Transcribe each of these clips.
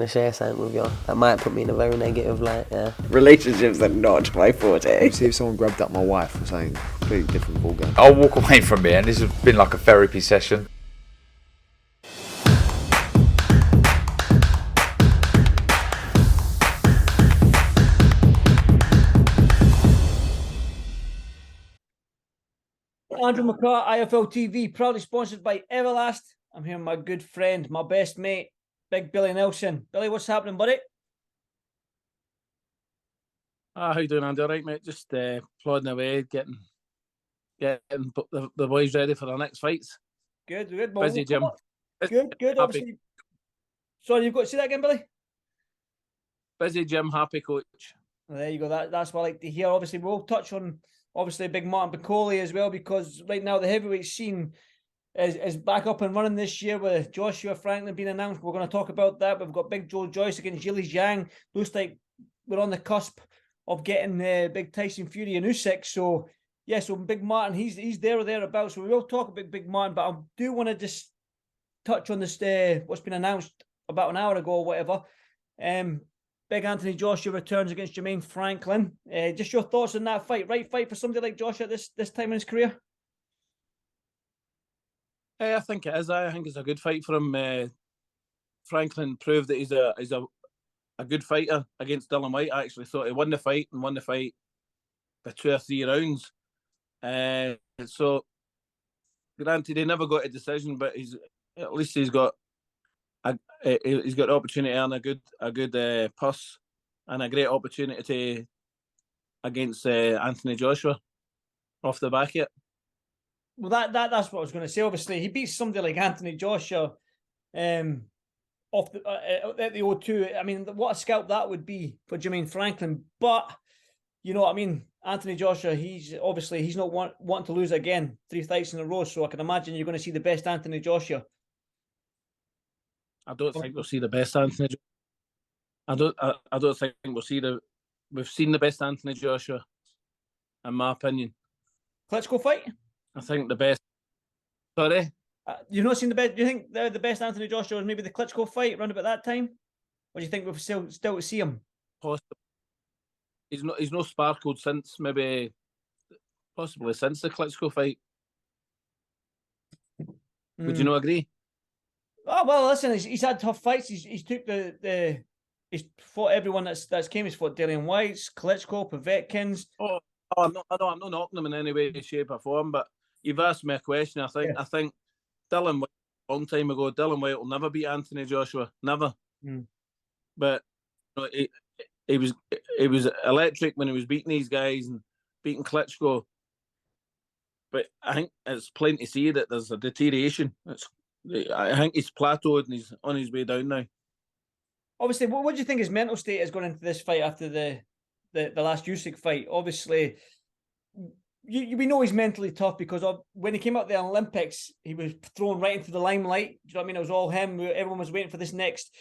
to share something with you. That might put me in a very negative light, yeah. Relationships are not my forte. See if someone grabbed up my wife or something completely different ballgame. I'll walk away from here, and this has been like a therapy session. Andrew McCART, IFL TV, proudly sponsored by Everlast. I'm here with my good friend, my best mate, Big Billy Nelson. Billy, what's happening, buddy? How you doing, Andy? All right, mate? Just plodding away, getting the boys ready for their next fights. Good. Well, busy, Jim. Good. Happy. Obviously. Sorry, you've got to say that again, Billy? Busy, Jim. Happy, coach. Well, there you go. That's what I like to hear. Obviously, we'll touch on big Martin Piccoli as well, because right now the heavyweight scene is back up and running this year with Joshua Franklin being announced. We're going to talk about that. We've got big Joyce against Zhang. Looks like we're on the cusp of getting big Tyson Fury and Usyk. So yeah, so big Martin, he's there or thereabouts. So we will talk about big Martin, but I do want to just touch on this what's been announced about an hour ago or whatever. Big Anthony Joshua returns against Jermaine Franklin. Just your thoughts on that fight? Right fight for somebody like Joshua at this time in his career? I think it is. I think it's a good fight for him. Franklin proved that he's a good fighter against Dylan White. I actually thought he won the fight by 2 or 3 rounds. So granted, he never got a decision, but at least he's got the opportunity to earn a good purse and a great opportunity against Anthony Joshua off the back of it. Well, that's what I was going to say. Obviously, he beats somebody like Anthony Joshua off at the O2. I mean, what a scalp that would be for Jermaine Franklin. But you know what I mean, Anthony Joshua, he's not wanting to lose again 3 fights in a row. So I can imagine you're going to see the best Anthony Joshua. I don't think we'll see the best Anthony. I don't think we'll see we've seen the best Anthony Joshua, in my opinion. Klitschko fight? I think the best. Sorry, you've not seen the best. Do you think the best Anthony Joshua was maybe the Klitschko fight around about that time, or do you think we've still to see him? Possibly. He's no sparkled since possibly since the Klitschko fight. Would you not agree? Oh well, listen, he's had tough fights. He's took he's fought everyone that's came. He's fought Dillian Whites, Klitschko, Povetkins. I'm not knocking him in any way, shape, or form. But you've asked me a question. I think Dylan White, a long time ago, Dylan White will never beat Anthony Joshua, never. But you know, he was electric when he was beating these guys and beating Klitschko. But I think it's plain to see that there's a deterioration. I think he's plateaued and he's on his way down now. Obviously, what do you think his mental state is going into this fight after the last Usyk fight? Obviously, we know he's mentally tough because when he came out the Olympics, he was thrown right into the limelight. Do you know what I mean? It was all him. Everyone was waiting for this next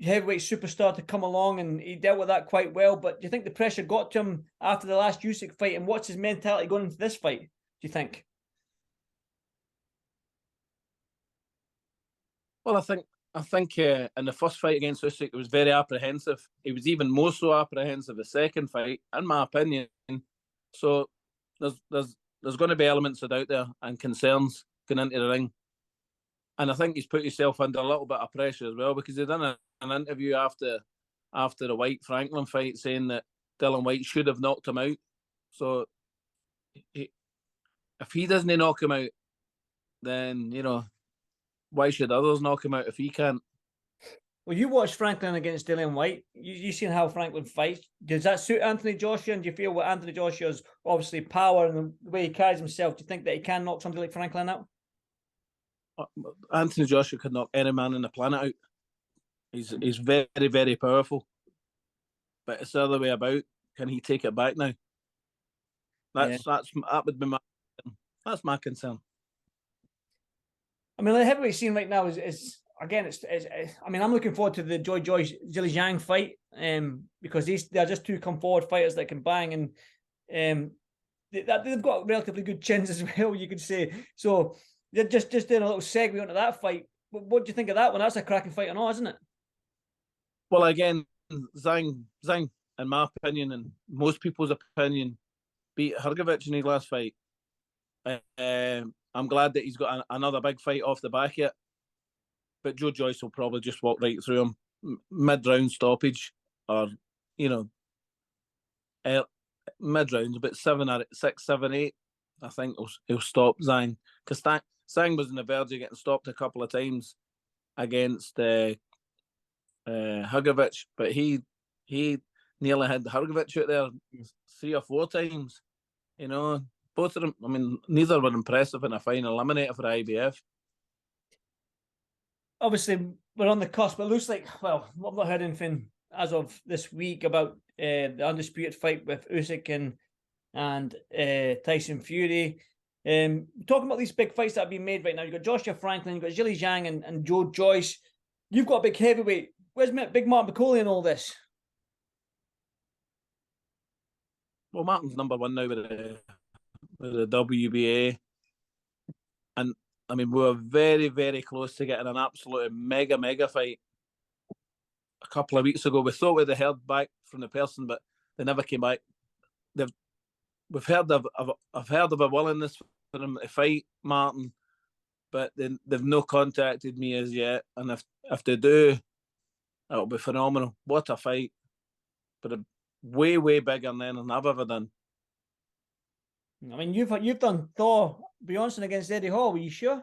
heavyweight superstar to come along, and he dealt with that quite well. But do you think the pressure got to him after the last Usyk fight? And what's his mentality going into this fight, do you think? Well, I think in the first fight against Usyk, it was very apprehensive. He was even more so apprehensive the second fight, in my opinion. So there's going to be elements of doubt there and concerns going into the ring. And I think he's put himself under a little bit of pressure as well, because he done an interview after the White Franklin fight saying that Dylan White should have knocked him out. So if he doesn't knock him out, then, you know, why should others knock him out if he can't? Well, you watched Franklin against Dillian White. You seen how Franklin fights. Does that suit Anthony Joshua? And do you feel with Anthony Joshua's obviously power and the way he carries himself, do you think that he can knock somebody like Franklin out? Anthony Joshua could knock any man on the planet out. He's very, very powerful. But it's the other way about. Can he take it back now? That would be my concern. I mean, the heavyweight scene right now is again, I mean, I'm looking forward to the Joyce Zhang fight, because they're just 2 come forward fighters that can bang, and they've got relatively good chins as well, you could say. So they're just doing a little segue onto that fight. What do you think of that one? That's a cracking fight and all, isn't it? Well, again, Zhang, in my opinion, and most people's opinion, beat Hrgovic in his last fight. I'm glad that he's got another big fight off the back of it. But Joyce will probably just walk right through him, mid-round stoppage, or mid-rounds, about 7 or 6, 7, 8. I think he'll stop Zhang, because Zhang was on the verge of getting stopped a couple of times against Hrgovic, but he nearly had Hrgovic out there 3 or 4 times. Both of them. I mean, neither were impressive in a final eliminator for the IBF. Obviously, we're on the cusp. It looks like, well, I've not heard anything as of this week about the undisputed fight with Usyk and Tyson Fury. Talking about these big fights that have been made right now, you've got Joshua Franklin, you've got Zhang Zhang and Joyce. You've got a big heavyweight. Where's big Martin McCauley in all this? Well, Martin's number one now with the WBA. And, I mean, we were very, very close to getting an absolute mega fight a couple of weeks ago. We thought we'd heard back from the person, but they never came back. I've heard of a willingness for them to fight Martin, but they've no contacted me as yet. And if they do, it'll be phenomenal. What a fight! But way bigger than I've ever done. I mean, you've done Thor Bjornsson against Eddie Hall. Were you sure?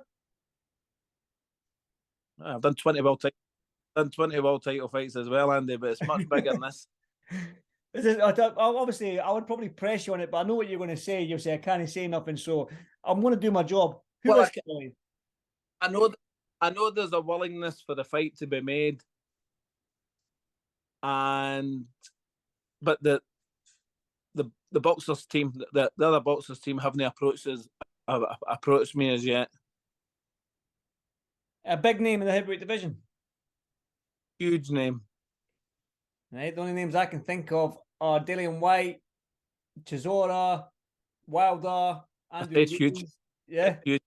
I've done 20 world title fights as well, Andy, but it's much bigger than this. Obviously, I would probably press you on it, but I know what you're going to say. You'll say I can't say nothing, so I'm going to do my job. Who is Kelly? I know there's a willingness for the fight to be made, but the boxers team, the other boxers team, haven't approached me as yet. A big name in the heavyweight division. Huge name. Right, the only names I can think of are Dillian White, Chisora, Wilder, Andrew. It's huge. Yeah. Huge.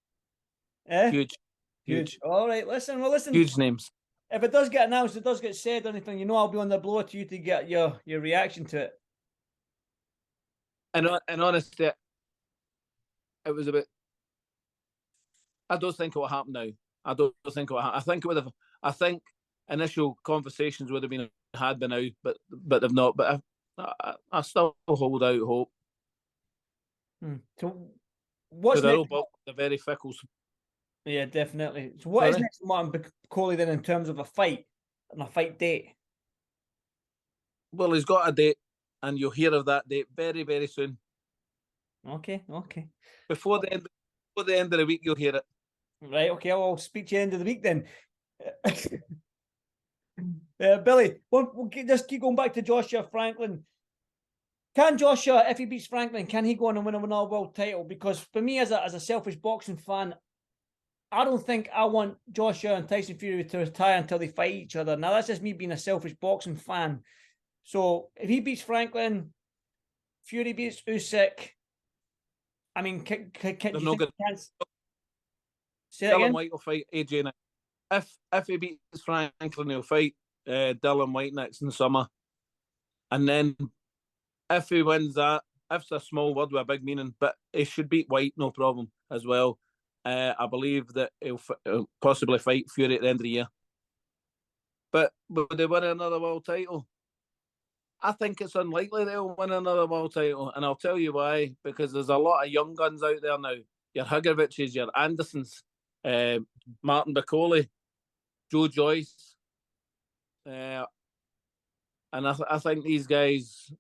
Huge. All right, listen. Huge names. If it does get announced, it does get said or anything, I'll be on the blower to you to get your reaction to it. And honestly, it was a bit. I don't think it will happen now. I don't think it will happen. I think it would have. I think initial conversations would have been had by now, but they've not. But I still hold out hope. So what's next? They're very fickle. Yeah, definitely. So what is next for Martin McCauley then in terms of a fight and a fight date? Well, he's got a date, and you'll hear of that date very, very soon. Okay. Before the end of the week, you'll hear it. Right. Okay. I'll speak to you end of the week then. Billy, we'll just keep going back to Joshua Franklin. Can Joshua, if he beats Franklin, can he go on and win another world title? Because for me, as a selfish boxing fan, I don't think I want Joshua and Tyson Fury to retire until they fight each other. Now, that's just me being a selfish boxing fan. So, if he beats Franklin, Fury beats Usyk, I mean, can you think say that again? Dylan White will fight AJ next. If he beats Franklin, he'll fight Dylan White next in the summer. And then if he wins that, if it's a small word with a big meaning, but he should beat White, no problem, as well. I believe that he'll possibly fight Fury at the end of the year. But would they win another world title? I think it's unlikely they'll win another world title, and I'll tell you why. Because there's a lot of young guns out there now. Your Hrgovic's, your Andersons, Martin McCauley, Joyce, and I think these guys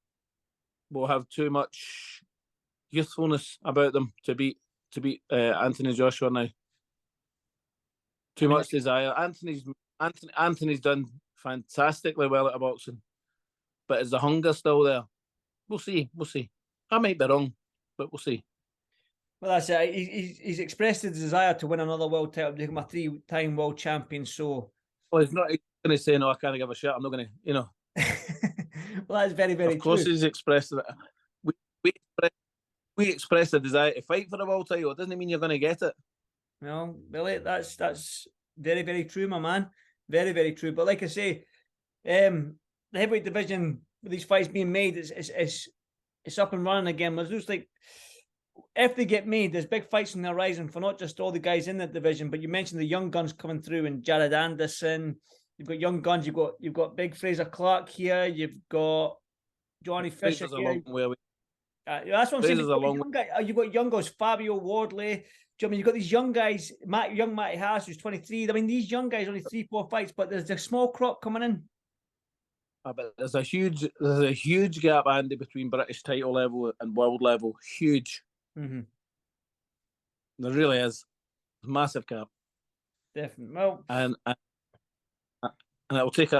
will have too much youthfulness about them to beat Anthony Joshua now. Too much desire. Anthony's done fantastically well at boxing, but is the hunger still there? We'll see. I might be wrong, but we'll see. Well, that's it. He's expressed his desire to win another world title, become a 3-time world champion. So, well, he's not going to say no. I can't give a shit. I'm not going to, Well, that's very, very true. Of course, he's expressed that. We express a desire to fight for a world title. It doesn't mean you're going to get it. No, Billy, that's very, very true, my man. Very, very true. But like I say, the heavyweight division with these fights being made, it's up and running again. There's just like, if they get made, there's big fights on the horizon for not just all the guys in the division, but you mentioned the young guns coming through, and Jared Anderson. You've got young guns. You've got big Fraser Clark here. You've got Johnny Fisher here. That's what I'm saying. You've got young guys, Fabio Wardley. Do you know what I mean? You've got these young guys, young Matty Harris, who's 23. I mean, these young guys only 3-4 fights, but there's a small crop coming in. But there's a huge gap, Andy, between British title level and world level. Huge. Mm-hmm. There really is. Massive gap. Definitely. Well, and it will take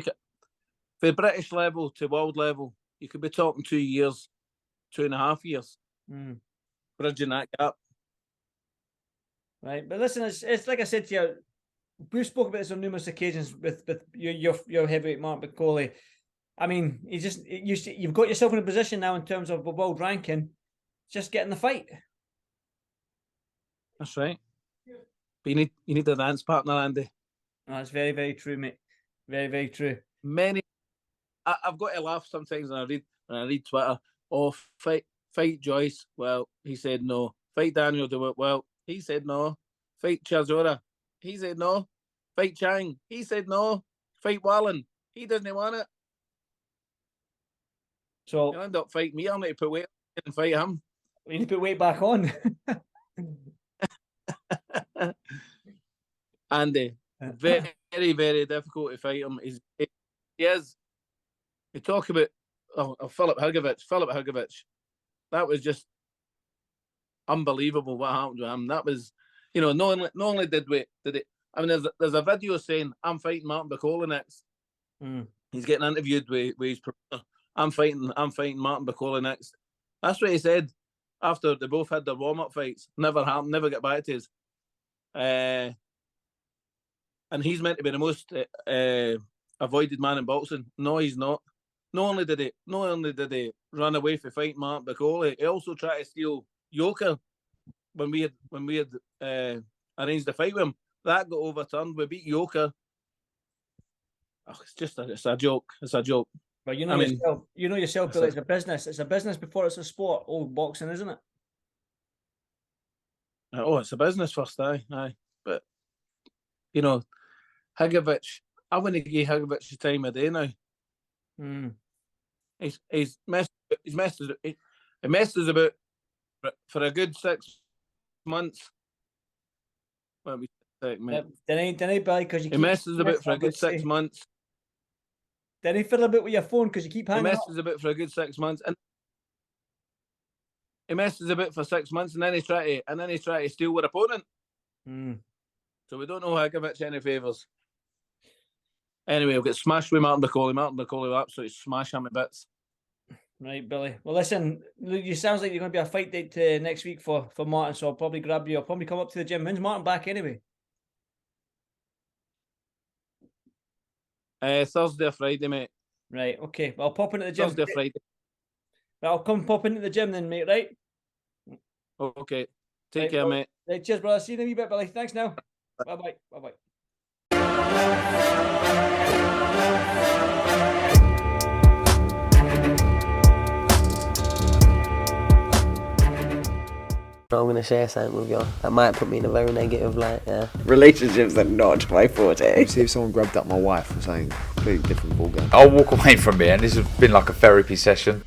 it for British level to world level. You could be talking 2 years, 2.5 years, bridging that gap. Right, but listen, it's like I said to you, we've spoken about this on numerous occasions with your heavyweight Mark McCauley. I mean, you've got yourself in a position now in terms of the world ranking, just getting the fight. That's right. But you need a dance partner, Andy. That's very, very true, mate. Very, very true. I've got to laugh sometimes when I read Twitter. Oh, fight Joyce. Well, he said no. Fight Daniel DeWitt. Well, he said no. Fight Chisora. He said no. Fight Zhang. He said no. Fight Wallen. He doesn't want it. So you'll end up fighting me. I'll need to put weight on and fight him. We need to put weight back on. Andy, very, very difficult to fight him. He is. You talk about Filip Hrgovic. That was just unbelievable what happened to him. That was, not only did it. I mean, there's a video saying I'm fighting Martin Bacoli next. He's getting interviewed with his promoter. I'm fighting Martin Bacoli next. That's what he said after they both had their warm-up fights. Never happened. Never get back to us. And he's meant to be the most avoided man in boxing. No, he's not. Not only did he run away for fighting Martin Bacoli, he also tried to steal Yoker when we had arranged a fight with him. That got overturned. We beat Yoker. Oh, it's a joke. It's a joke. But yourself, Billy, it's a business. It's a business before it's a sport. Old boxing, isn't it? Oh, it's a business first, aye. But Hrgovic, I wouldn't give Hrgovic the time of day now. He's messed us about for a good 6 months. Well, he messes about for a good 6 months. Then he fiddle a bit with your phone because you keep hanging. He messes a bit for a good 6 months, and he messes a bit for 6 months, and then he's trying to steal our opponent. So we don't know Hrgovic any favours. Anyway, we'll get smashed with Martin Bacoli. Martin Bacoli will absolutely smash him to bits. Right, Billy. Well, listen, you sounds like you're going to be a fight date next week for Martin, so I'll probably grab you. I'll probably come up to the gym. When's Martin back anyway? Thursday or Friday, mate. Right, okay. Well, I'll pop into the gym. Thursday or Friday. I'll come pop into the gym then, mate, right? Okay. Take care, mate. Right, cheers, brother. See you in a wee bit, Billy. Thanks now. Bye-bye. Bye-bye. I'm going to share something with you that might put me in a very negative light, yeah. Relationships are not my forte. See if someone grabbed up my wife or something, completely different ballgame. I'll walk away from it, and this has been like a therapy session.